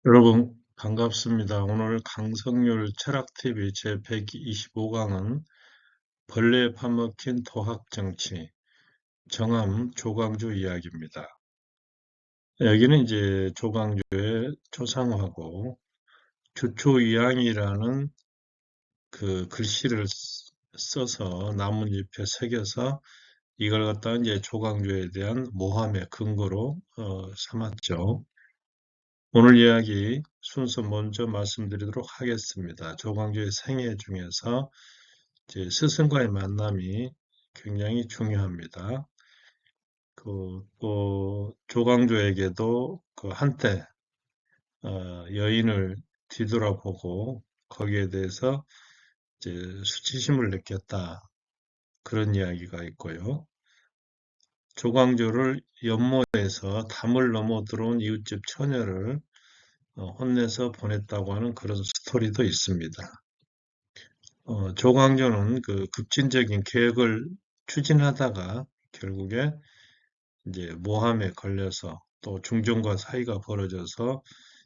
여러분 반갑습니다. 오늘 강성률 철학TV 제125강은 벌레에 파먹힌 도학정치, 정암 조광조 이야기입니다. 여기는 이제 조광조의 초상화고 주초이양이라는 그 글씨를 써서 나뭇잎에 새겨서 이걸 갖다가 이제 조광조에 대한 모함의 근거로 삼았죠. 오늘 이야기 순서 먼저 말씀드리도록 하겠습니다. 조광조의 생애 중에서 이제 스승과의 만남이 굉장히 중요합니다. 조광조에게도 그 한때 여인을 뒤돌아보고 거기에 대해서 이제 수치심을 느꼈다. 그런 이야기가 있고요. 조광조를 연못에서 담을 넘어 들어온 이웃집 처녀를 혼내서 보냈다고 하는 그런 스토리도 있습니다. 조광조는 그 급진적인 계획을 추진하다가 결국에 이제 모함에 걸려서 또 중종과 사이가 벌어져서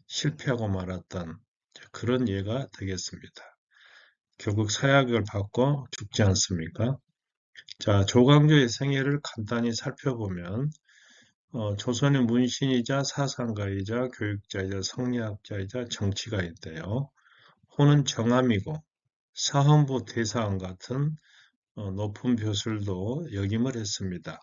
실패하고 말았던 그런 예가 되겠습니다. 결국 사약을 받고 죽지 않습니까? 자, 조광조의 생애를 간단히 살펴보면 조선의 문신이자 사상가이자 교육자이자 성리학자이자 정치가인데요. 호는 정암이고 사헌부 대사원 같은 높은 벼슬도 역임을 했습니다.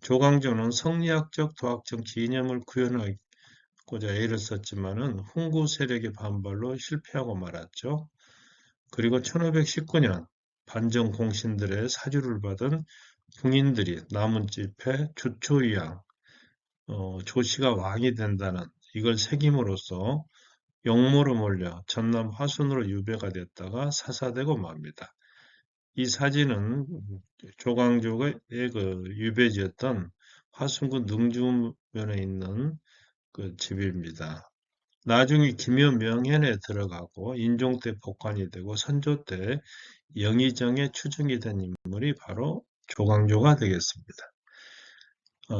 조광조는 성리학적 도학정치 이념을 구현하고자 애를 썼지만은 훈구 세력의 반발로 실패하고 말았죠. 그리고 1519년 반정 공신들의 사주를 받은 궁인들이 나뭇집에 주초이양, 조씨가 왕이 된다는 이걸 새김으로써 용모로 몰려 전남 화순으로 유배가 됐다가 사사되고 맙니다. 이 사진은 조광조의 그 유배지였던 화순군 능주면에 있는 그 집입니다. 나중에 김여 명현에 들어가고 인종 때 복관이 되고 선조 때 영의정에 추증이 된 인물이 바로 조광조가 되겠습니다.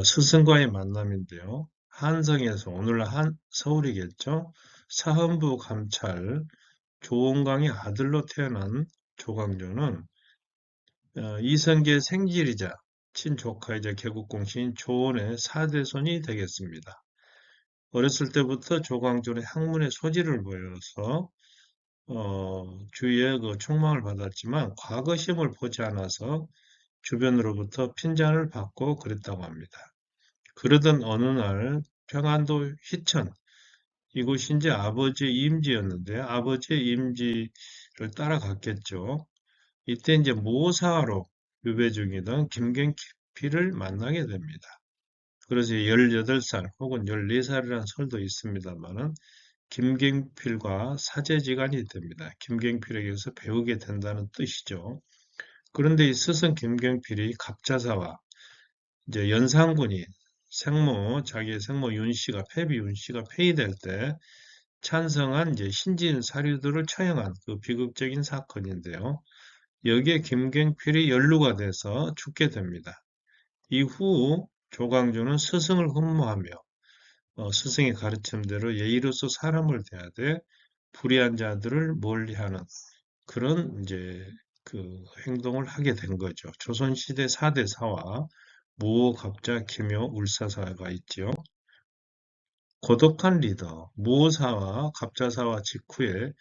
스승과의 만남인데요. 한성에서 오늘날 서울이겠죠. 사헌부 감찰 조원광의 아들로 태어난 조광조는 이성계의 생질이자 친조카이자 개국공신인 조원의 4대손이 되겠습니다. 어렸을 때부터 조광조는 학문의 소질을 보여서 주위에 그 총망을 받았지만 과거 시험을 보지 않아서 주변으로부터 핀잔을 받고 그랬다고 합니다. 그러던 어느 날 평안도 희천 이곳이 이제 아버지의 임지였는데 아버지의 임지를 따라갔겠죠. 이때 이제 모사로 유배 중이던 김경필을 만나게 됩니다. 그래서 18살 혹은 14살이라는 설도 있습니다만은 김경필과 사제지간이 됩니다. 김경필에게서 배우게 된다는 뜻이죠. 그런데 이 스승 김경필이 갑자사와 이제 연산군이 자기의 생모 윤씨가 패비 윤씨가 폐위될 때 찬성한 이제 신진 사류들을 처형한 그 비극적인 사건인데요. 여기에 김경필이 연루가 돼서 죽게 됩니다. 이후 조광조는 스승을 흠모하며 스승의 가르침대로 예의로서 사람을 대하되 불의한 자들을 멀리하는 그런 이제 그 행동을 하게 된 거죠. 조선시대 4대 사화 무호, 갑자, 기묘, 울사사가 있죠. 고독한 리더 무호사와 갑자사와 직후에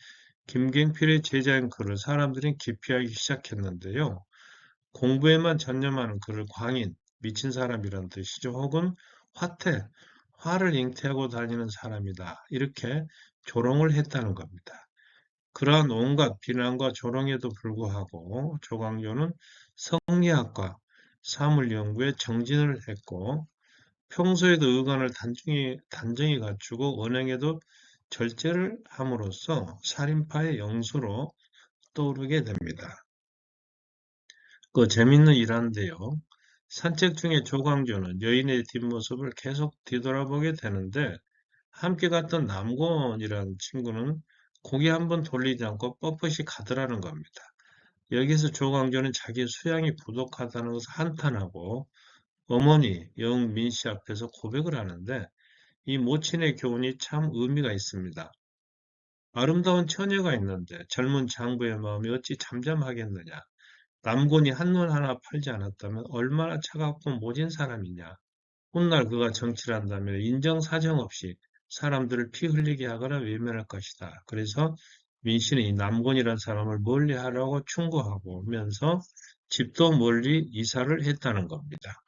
김경필의 제자인 그를 사람들이 기피하기 시작했는데요. 공부에만 전념하는 그를 광인, 미친 사람이란 뜻이죠. 혹은 화태, 화를 잉태하고 다니는 사람이다. 이렇게 조롱을 했다는 겁니다. 그러한 온갖 비난과 조롱에도 불구하고 조광조는 성리학과 사물연구에 정진을 했고 평소에도 의관을 단정히 갖추고 언행에도 절제를 함으로써 살인파의 영수로 떠오르게 됩니다. 그 재밌는 일화인데요. 산책 중에 조광조는 여인의 뒷모습을 계속 뒤돌아보게 되는데 함께 갔던 남곤이라는 친구는 고개 한번 돌리지 않고 뻣뻣이 가더라는 겁니다. 여기서 조광조는 자기 수양이 부족하다는 것을 한탄하고 어머니 영민씨 앞에서 고백을 하는데 이 모친의 교훈이 참 의미가 있습니다. 아름다운 처녀가 있는데 젊은 장부의 마음이 어찌 잠잠하겠느냐. 남곤이 한눈 하나 팔지 않았다면 얼마나 차갑고 모진 사람이냐. 훗날 그가 정치를 한다면 인정사정 없이 사람들을 피 흘리게 하거나 외면할 것이다. 그래서 민씨는 이 남곤이라는 사람을 멀리하라고 충고하면서 집도 멀리 이사를 했다는 겁니다.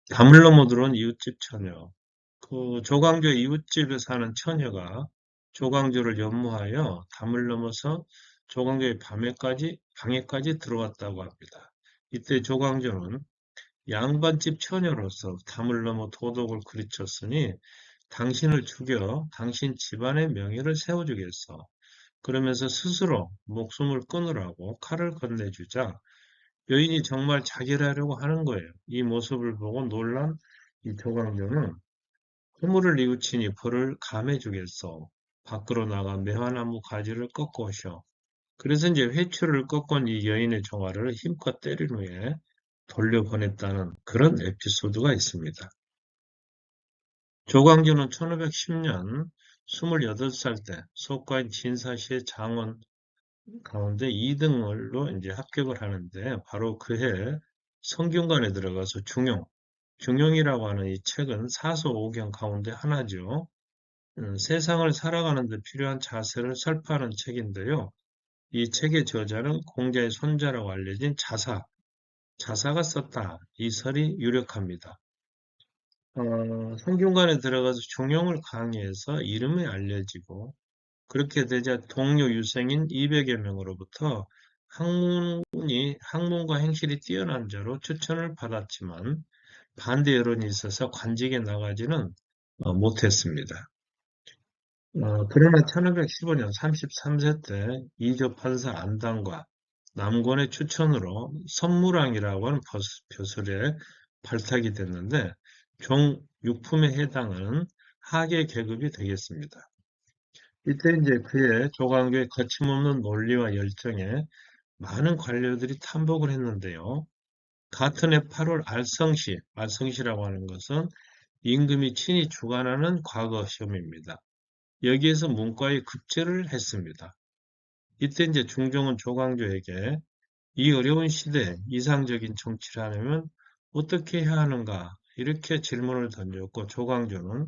담을 넘어 들어온 이웃집 처녀. 그 조광조 이웃집에 사는 처녀가 조광조를 연모하여 담을 넘어서 조광조의 방에까지 들어왔다고 합니다. 이때 조광조는 양반집 처녀로서 담을 넘어 도덕을 그르쳤으니 당신을 죽여 당신 집안의 명예를 세워주겠어. 그러면서 스스로 목숨을 끊으라고 칼을 건네주자 여인이 정말 자기를 하려고 하는 거예요. 이 모습을 보고 놀란 이 조광조는 허물을 뉘우치니 벌을 감해주겠어. 밖으로 나가 매화나무 가지를 꺾어 오셔. 그래서 이제 회초를 꺾은 이 여인의 종아리를 힘껏 때린 후에 돌려보냈다는 그런 에피소드가 있습니다. 조광조는 1510년 28살 때 속과인 진사시의 장원 가운데 2등으로 이제 합격을 하는데 바로 그해 성균관에 들어가서 중용이라고 하는 이 책은 사서오경 가운데 하나죠. 세상을 살아가는 데 필요한 자세를 설파하는 책인데요. 이 책의 저자는 공자의 손자라고 알려진 자사가 썼다. 이 설이 유력합니다. 성균관에 들어가서 중용을 강의해서 이름이 알려지고 그렇게 되자 동료 유생인 200여 명으로부터 학문과 행실이 뛰어난 자로 추천을 받았지만 반대 여론이 있어서 관직에 나가지는 못했습니다. 그러나 1515년 33세 때 이조 판사 안당과 남권의 추천으로 선무랑이라고 하는 벼슬에 발탁이 됐는데 종 6품에 해당하는 하계 계급이 되겠습니다. 이때 이제 그의 조광조의 거침없는 논리와 열정에 많은 관료들이 탐복을 했는데요. 같은 해 8월 알성시라고 하는 것은 임금이 친히 주관하는 과거 시험입니다. 여기에서 문과에 급제를 했습니다. 이때 이제 중종은 조광조에게 이 어려운 시대에 이상적인 정치를 하려면 어떻게 해야 하는가 이렇게 질문을 던졌고 조광조는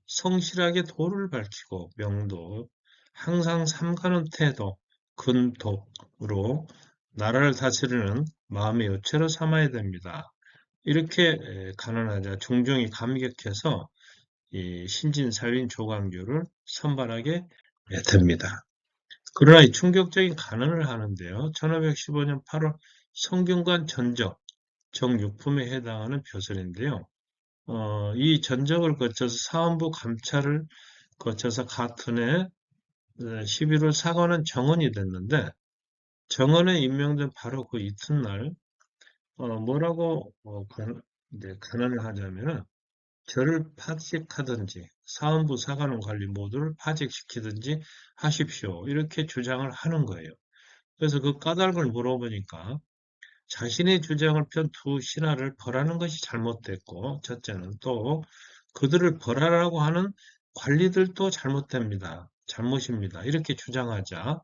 성실하게 도를 밝히고 명도, 항상 삼가는 태도, 근독으로 나라를 다스리는 마음의 요체로 삼아야 됩니다. 이렇게 간언하자 중종이 감격해서 이 신진사유인 조광조를 선발하게 됩니다. 그러나 이 충격적인 간언을 하는데요. 1515년 8월 성균관 전적 정육품에 해당하는 벼슬인데요. 이 전적을 거쳐서 사헌부 감찰을 거쳐서 같은 해 11월 사관은 정원이 됐는데 정원에 임명된 바로 그 이튿날 뭐라고 간언을 하자면은 저를 파직하든지 사헌부 사관원 관리 모두를 파직시키든지 하십시오. 이렇게 주장을 하는 거예요. 그래서 그 까닭을 물어보니까 자신의 주장을 편 두 신하를 벌하는 것이 잘못됐고 첫째는 또 그들을 벌하라고 하는 관리들도 잘못입니다. 이렇게 주장하자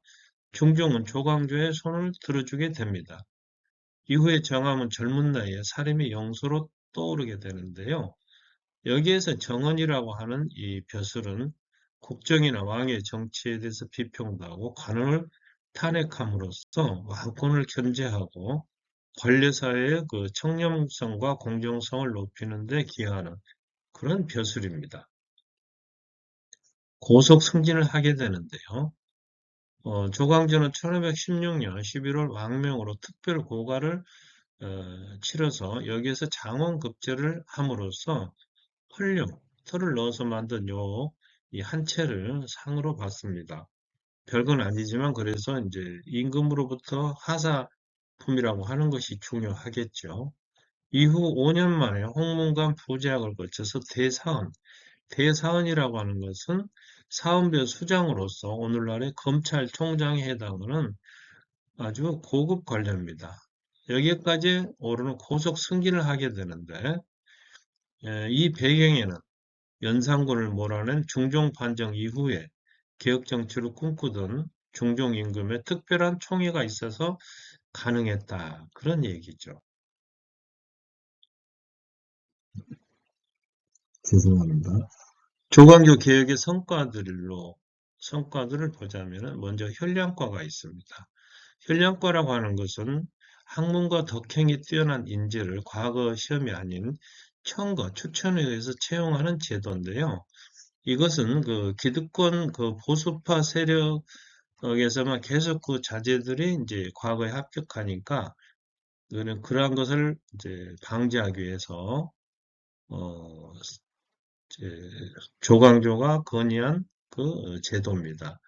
중종은 조광조의 손을 들어주게 됩니다. 이후에 정함은 젊은 나이에 사림이 영소로 떠오르게 되는데요. 여기에서 정언이라고 하는 이 벼슬은 국정이나 왕의 정치에 대해서 비평도 하고 관원을 탄핵함으로써 왕권을 견제하고 관료사회의 그 청렴성과 공정성을 높이는 데 기여하는 그런 벼슬입니다. 고속 승진을 하게 되는데요. 조광조는 1516년 11월 왕명으로 특별 고가를 치러서 여기에서 장원급제를 함으로써 헐룡, 털을 넣어서 만든 이 한 채를 상으로 받습니다. 별건 아니지만 그래서 이제 임금으로부터 하사품이라고 하는 것이 중요하겠죠. 이후 5년 만에 홍문관 부제학을 거쳐서 대사원이라고 하는 것은 사헌부의 수장으로서 오늘날의 검찰총장에 해당하는 아주 고급 관료입니다. 여기까지 오르는 고속 승진을 하게 되는데 이 배경에는 연산군을 몰아낸 중종 반정 이후에 개혁 정치를 꿈꾸던 중종 임금의 특별한 총애가 있어서 가능했다. 그런 얘기죠. 죄송합니다. 조광조 개혁의 성과들을 보자면 먼저 현량과가 있습니다. 현량과라고 하는 것은 학문과 덕행이 뛰어난 인재를 과거 시험이 아닌 청과 추천에 의해서 채용하는 제도인데요. 이것은 그 기득권 그 보수파 세력에서만 계속 그 자제들이 이제 과거에 합격하니까 그러한 것을 이제 방지하기 위해서 어 이제 조광조가 건의한 그 제도입니다.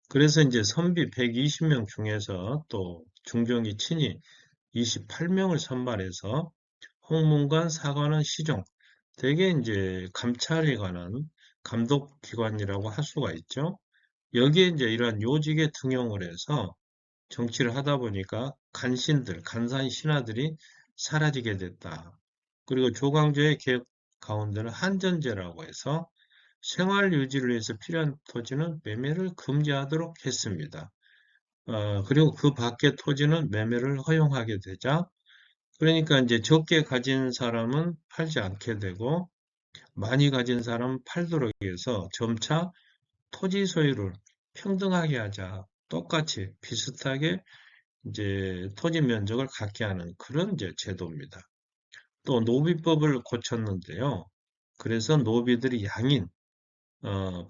그래서 이제 선비 120명 중에서 또 중종이 친히 28명을 선발해서 홍문관, 사관원, 시종, 대개 이제 감찰에 관한 감독기관이라고 할 수가 있죠. 여기에 이제 이러한 요직에 등용을 해서 정치를 하다 보니까 간신들, 간산 신하들이 사라지게 됐다. 그리고 조광조의 개혁 가운데는 한전제라고 해서 생활 유지를 위해서 필요한 토지는 매매를 금지하도록 했습니다. 그리고 그 밖의 토지는 매매를 허용하게 되자, 그러니까 이제 적게 가진 사람은 팔지 않게 되고, 많이 가진 사람은 팔도록 해서 점차 토지 소유를 평등하게 하자. 똑같이 비슷하게 이제 토지 면적을 갖게 하는 그런 이제 제도입니다. 또 노비법을 고쳤는데요. 그래서 노비들이 양인,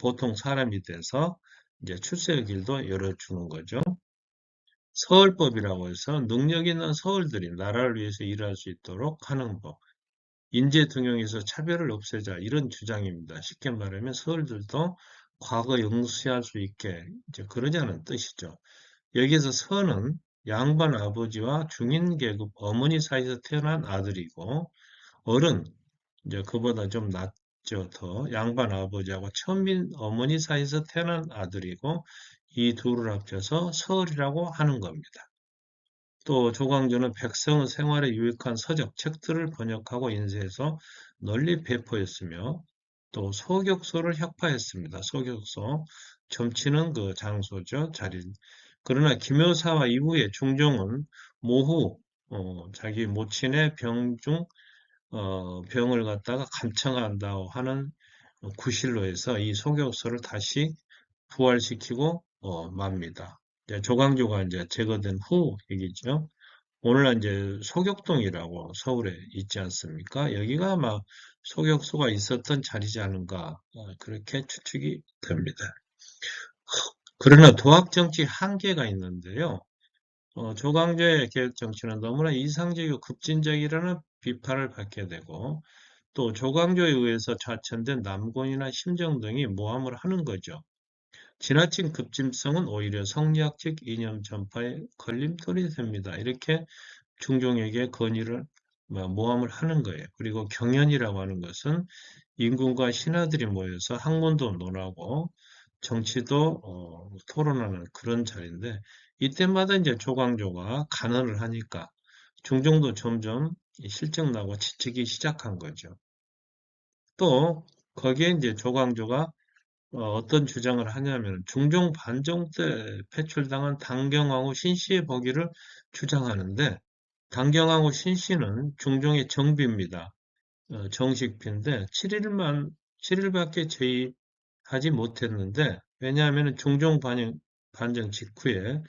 보통 사람이 돼서 이제 출세의 길도 열어주는 거죠. 서울법이라고 해서 능력 있는 서울들이 나라를 위해서 일할 수 있도록 하는 법. 인재 등용에서 차별을 없애자 이런 주장입니다. 쉽게 말하면 서울들도 과거 영수할 수 있게 이제 그러자는 뜻이죠. 여기에서 서는 양반 아버지와 중인 계급 어머니 사이에서 태어난 아들이고 어른 이제 그보다 좀 낫죠. 더 양반 아버지하고 천민 어머니 사이에서 태어난 아들이고 이 둘을 합쳐서 서을이라고 하는 겁니다. 또 조광조는 백성의 생활에 유익한 서적, 책들을 번역하고 인쇄해서 널리 배포했으며 또 소격소를 혁파했습니다. 소격소, 점치는 그 장소죠, 자리. 그러나 김효사와 이후에 중종은 모후 자기 모친의 병중 병을 갖다가 감청한다고 하는 구실로 해서 이 소격소를 다시 부활시키고 맙니다. 이제 조광조가 이제 제거된 후 얘기죠. 오늘날 이제 소격동이라고 서울에 있지 않습니까? 여기가 아마 소격소가 있었던 자리지 않은가 그렇게 추측이 됩니다. 그러나 도학정치 한계가 있는데요. 조광조의 개혁정치는 너무나 이상적이고 급진적이라는 비판을 받게 되고 또 조광조에 의해서 좌천된 남곤이나 심정 등이 모함을 하는 거죠. 지나친 급진성은 오히려 성리학적 이념 전파에 걸림돌이 됩니다. 이렇게 중종에게 건의를 모함을 하는 거예요. 그리고 경연이라고 하는 것은 인군과 신하들이 모여서 학문도 논하고 정치도 토론하는 그런 자리인데 이때마다 이제 조광조가 간언을 하니까 중종도 점점 실증나고 지치기 시작한 거죠. 또 거기에 이제 조광조가 어떤 주장을 하냐면 중종 반정 때 패출당한 당경왕후 신씨의 복위를 주장하는데 당경왕후 신씨는 중종의 정비입니다. 정식비인데 7일밖에 제의하지 못했는데 왜냐하면 중종 반정 직후에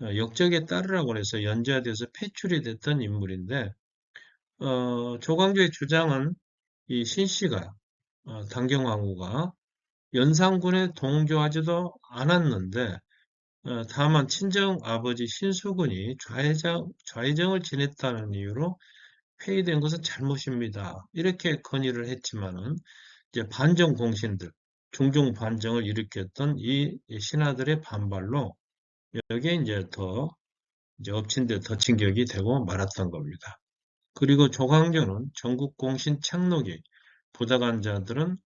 역적에 따르라고 해서 연좌돼서 패출이 됐던 인물인데 조광조의 주장은 이 신씨가 당경왕후가 연산군에 동조하지도 않았는데 다만 친정 아버지 신수군이 좌의정을 지냈다는 이유로 폐위된 것은 잘못입니다. 이렇게 건의를 했지만은 이제 반정 공신들, 중종 반정을 일으켰던 이 신하들의 반발로 여기에 이제 더 이제 엎친 데 덮친 격이 되고 말았던 겁니다. 그리고 조광조는 전국 공신 책록이 부당한 자들은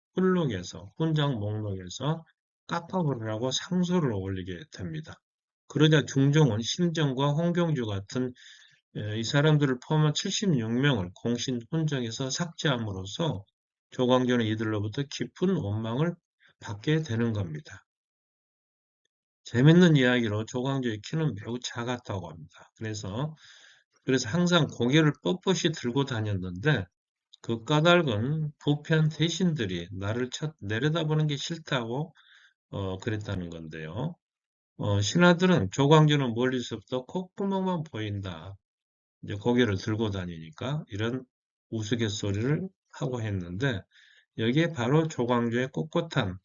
훈장 목록에서 깎아버리라고 상소를 올리게 됩니다. 그러자 중종은 심정과 홍경주 같은 이 사람들을 포함한 76명을 공신 훈장에서 삭제함으로써 조광조는 이들로부터 깊은 원망을 받게 되는 겁니다. 재밌는 이야기로 조광조의 키는 매우 작았다고 합니다. 그래서 항상 고개를 뻣뻣이 들고 다녔는데 그 까닭은 부패한 대신들이 나를 내려다보는 게 싫다고 그랬다는 건데요. 신하들은 조광조는 멀리서부터 콧구멍만 보인다. 이제 고개를 들고 다니니까 이런 우스갯소리를 하고 했는데 여기에 바로 조광조의 꼿꼿한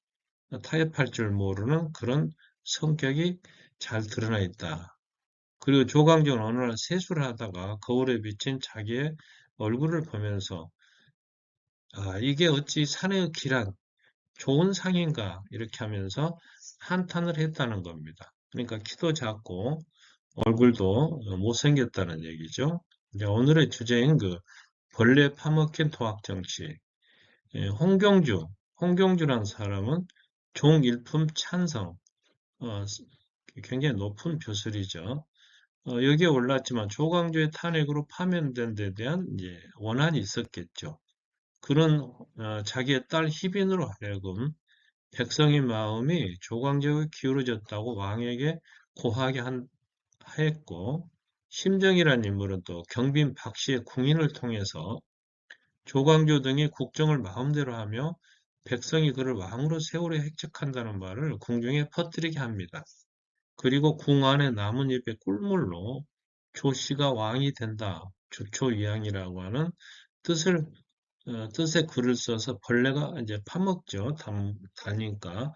타협할 줄 모르는 그런 성격이 잘 드러나 있다. 그리고 조광조는 어느 날 세수를 하다가 거울에 비친 자기의 얼굴을 보면서 아, 이게 어찌 사내의 길한 좋은 상인가 이렇게 하면서 한탄을 했다는 겁니다. 그러니까 키도 작고 얼굴도 못생겼다는 얘기죠. 이제 오늘의 주제인 그 벌레 파먹힌 토학정치. 홍경주란 사람은 종일품 찬성, 어, 굉장히 높은 벼슬이죠. 여기에 올랐지만 조광조의 탄핵으로 파면된 데 대한 이제 원한이 있었겠죠. 그런 자기의 딸 희빈으로 하여금 백성의 마음이 조광조에 기울어졌다고 왕에게 고하게 하였고 심정이라는 인물은 또 경빈 박씨의 궁인을 통해서 조광조 등이 국정을 마음대로 하며 백성이 그를 왕으로 세우려 핵척한다는 말을 궁중에 퍼뜨리게 합니다. 그리고 궁 안에 나뭇잎의 꿀물로 조씨가 왕이 된다. 조초위양이라고 하는 뜻을 뜻의 글을 써서 벌레가 이제 파먹죠. 다니까.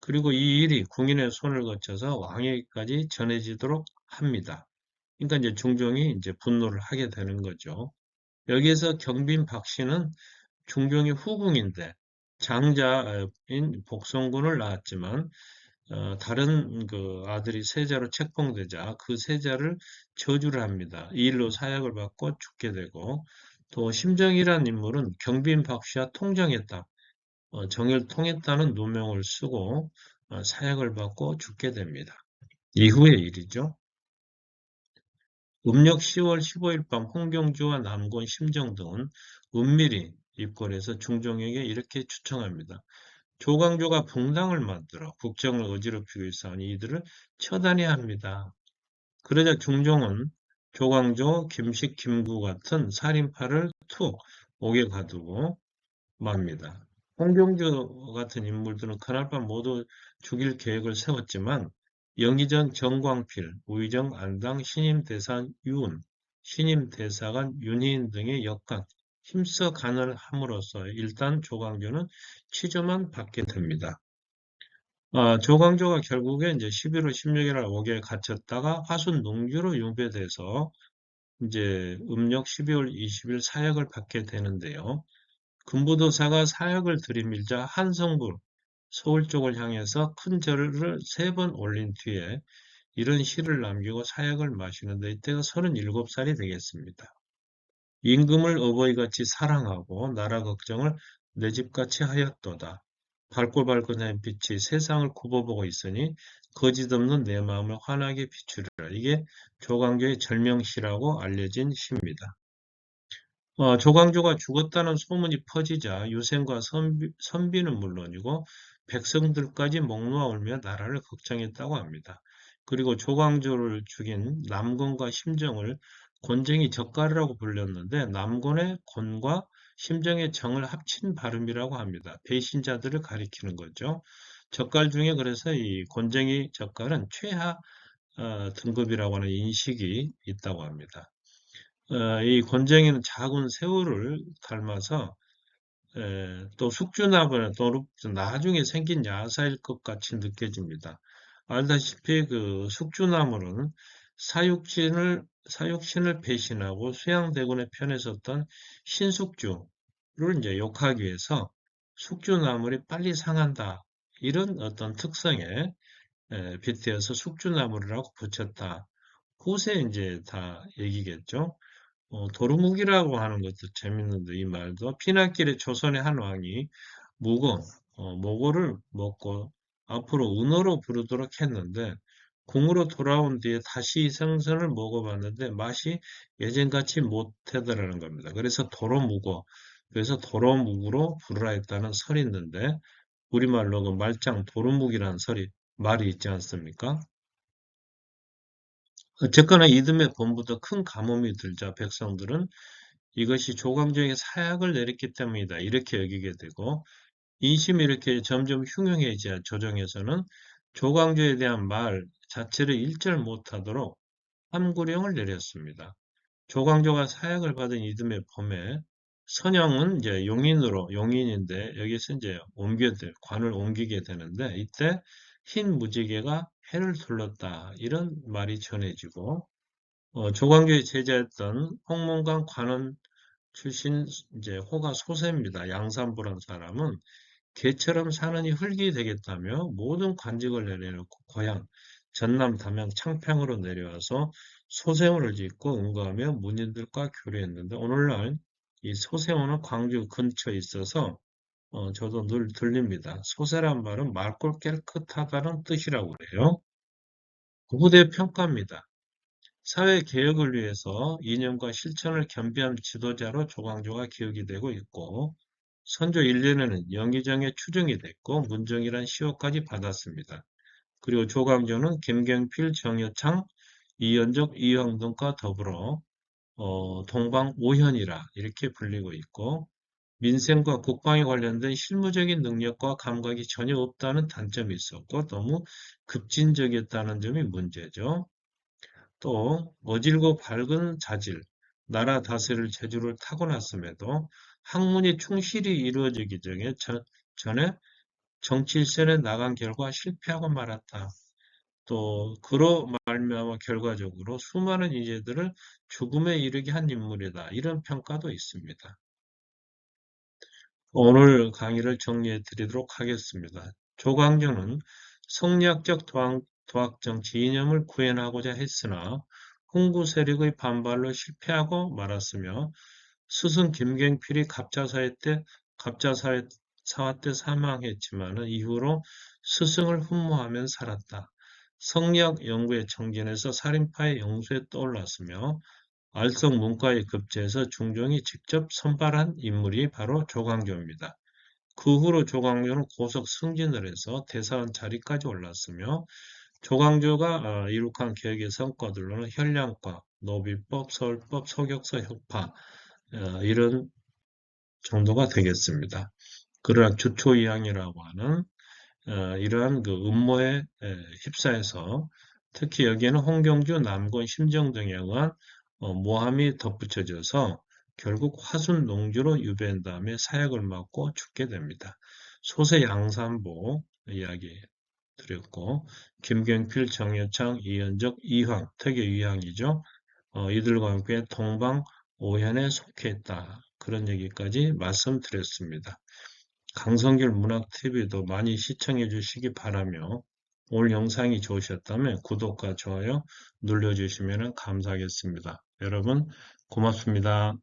그리고 이 일이 궁인의 손을 거쳐서 왕에게까지 전해지도록 합니다. 그러니까 이제 중종이 이제 분노를 하게 되는 거죠. 여기에서 경빈 박 씨는 중종의 후궁인데 장자인 복성군을 낳았지만 다른 그 아들이 세자로 책봉되자 그 세자를 저주를 합니다. 이 일로 사약을 받고 죽게 되고 또 심정이라는 인물은 경빈 박 씨와 통정했다. 정을 통했다는 누명을 쓰고 사약을 받고 죽게 됩니다. 이후의 일이죠. 음력 10월 15일 밤 홍경주와 남곤, 심정 등은 은밀히 입궐해서 중종에게 이렇게 추청합니다. 조광조가 붕당을 만들어 국정을 어지럽히고 있어하니 이들을 처단해야 합니다. 그러자 중종은 조광조, 김식, 김구 같은 살인파를 툭 옥에 가두고 맙니다. 홍경주 같은 인물들은 그날 밤 모두 죽일 계획을 세웠지만 영의정 정광필, 우의정 안당, 신임대사 윤, 신임대사관 윤희인 등의 역관 힘써 간을 함으로써 일단 조광조는 취조만 받게 됩니다. 조광조가 결국에 이제 11월 16일 날 옥에 갇혔다가 화순 농주로 유배돼서 이제 음력 12월 20일 사형을 받게 되는데요. 금부도사가 사약을 들이밀자 한성부 서울 쪽을 향해서 큰 절을 3번 올린 뒤에 이런 시를 남기고 사약을 마시는데 이때가 37살이 되겠습니다. 임금을 어버이같이 사랑하고 나라 걱정을 내 집같이 하였도다. 밝고 밝은 햇빛이 세상을 굽어보고 있으니 거짓없는 내 마음을 환하게 비추리라. 이게 조광조의 절명시라고 알려진 시입니다. 조광조가 죽었다는 소문이 퍼지자 유생과 선비는 물론이고 백성들까지 목 놓아 울며 나라를 걱정했다고 합니다. 그리고 조광조를 죽인 남곤과 심정을 곤쟁이 젓갈이라고 불렸는데 남곤의 곤과 심정의 정을 합친 발음이라고 합니다. 배신자들을 가리키는 거죠. 젓갈 중에 그래서 이 곤쟁이 젓갈은 최하 등급이라고 하는 인식이 있다고 합니다. 이 권쟁이는 작은 새우를 닮아서 또 숙주나무나 또 나중에 생긴 야사일 것 같이 느껴집니다. 알다시피 그 숙주나물은 사육신을 배신하고 수양대군의 편에 섰던 신숙주를 이제 욕하기 위해서 숙주나물이 빨리 상한다. 이런 어떤 특성에 빗대어서 숙주나물이라고 붙였다. 후세 이제 다 얘기겠죠. 도루묵이라고 하는 것도 재밌는데 이 말도 피난길에 조선의 한 왕이 모고를 먹고 앞으로 은어로 부르도록 했는데 궁으로 돌아온 뒤에 다시 이 생선을 먹어봤는데 맛이 예전같이 못하더라는 겁니다. 그래서 도로묵어 그래서 도루묵으로 부르라 했다는 설이 있는데 우리말로 그 말짱 도루묵이라는 말이 있지 않습니까? 어쨌거나 이듬해 봄부터 큰 가뭄이 들자 백성들은 이것이 조광조에게 사약을 내렸기 때문이다. 이렇게 여기게 되고 인심이 이렇게 점점 흉흉해지자 조정에서는 조광조에 대한 말 자체를 일절 못하도록 함구령을 내렸습니다. 조광조가 사약을 받은 이듬해 봄에 선영은 이제 용인인데 여기서 이제 관을 옮기게 되는데 이때 흰 무지개가 해를 둘렀다 이런 말이 전해지고 조광조의 제자였던 홍문관 관원 출신 이제 호가 소세입니다. 양산부란 사람은 개처럼 사느니 흙이 되겠다며 모든 관직을 내려놓고 고향 전남 담양 창평으로 내려와서 소세원을 짓고 응거하며 문인들과 교류했는데 오늘날 이 소세원은 광주 근처에 있어서 저도 늘 들립니다. 소세란 말은 맑고 깨끗하다는 뜻이라고 그래요. 후대 평가입니다. 사회 개혁을 위해서 이념과 실천을 겸비한 지도자로 조광조가 기억이 되고 있고 선조 1년에는 영의정에 추정이 됐고 문정이란 시호까지 받았습니다. 그리고 조광조는 김경필, 정여창, 이연적, 이황 등과 더불어 동방 오현이라 이렇게 불리고 있고 민생과 국방에 관련된 실무적인 능력과 감각이 전혀 없다는 단점이 있었고 너무 급진적이었다는 점이 문제죠. 또 어질고 밝은 자질, 나라 다스릴 재주를 타고났음에도 학문이 충실히 이루어지기 전에 정치 일선에 나간 결과 실패하고 말았다. 또 그로 말미암아 결과적으로 수많은 인재들을 죽음에 이르게 한 인물이다. 이런 평가도 있습니다. 오늘 강의를 정리해 드리도록 하겠습니다. 조광조는 성리학적 도학정치 이념을 구현하고자 했으나 홍구 세력의 반발로 실패하고 말았으며 스승 김경필이 갑자사화 때 사망했지만 이후로 스승을 흠모하며 살았다. 성리학 연구에 정진해서 살인파의 영수에 떠올랐으며 알성 문과에 급제해서 중종이 직접 선발한 인물이 바로 조광조입니다. 그 후로 조광조는 고속 승진을 해서 대사원 자리까지 올랐으며 조광조가 이룩한 개혁의 성과들로는 현량과, 노비법, 서울법, 소격서 혁파 이런 정도가 되겠습니다. 그러나 주초이항이라고 하는 이러한 그 음모에 휩싸여서 특히 여기에는 홍경주, 남권, 심정 등에 의한 모함이 덧붙여져서 결국 화순 농주로 유배한 다음에 사약을 맞고 죽게 됩니다. 소세 양산보 이야기 드렸고 김경필, 정여창, 이현적, 이황, 특유 이황이죠. 이들과 함께 동방 오현에 속해 있다. 그런 얘기까지 말씀드렸습니다. 강성길 문학TV도 많이 시청해 주시기 바라며 오늘 영상이 좋으셨다면 구독과 좋아요 눌러주시면 감사하겠습니다. 여러분 고맙습니다.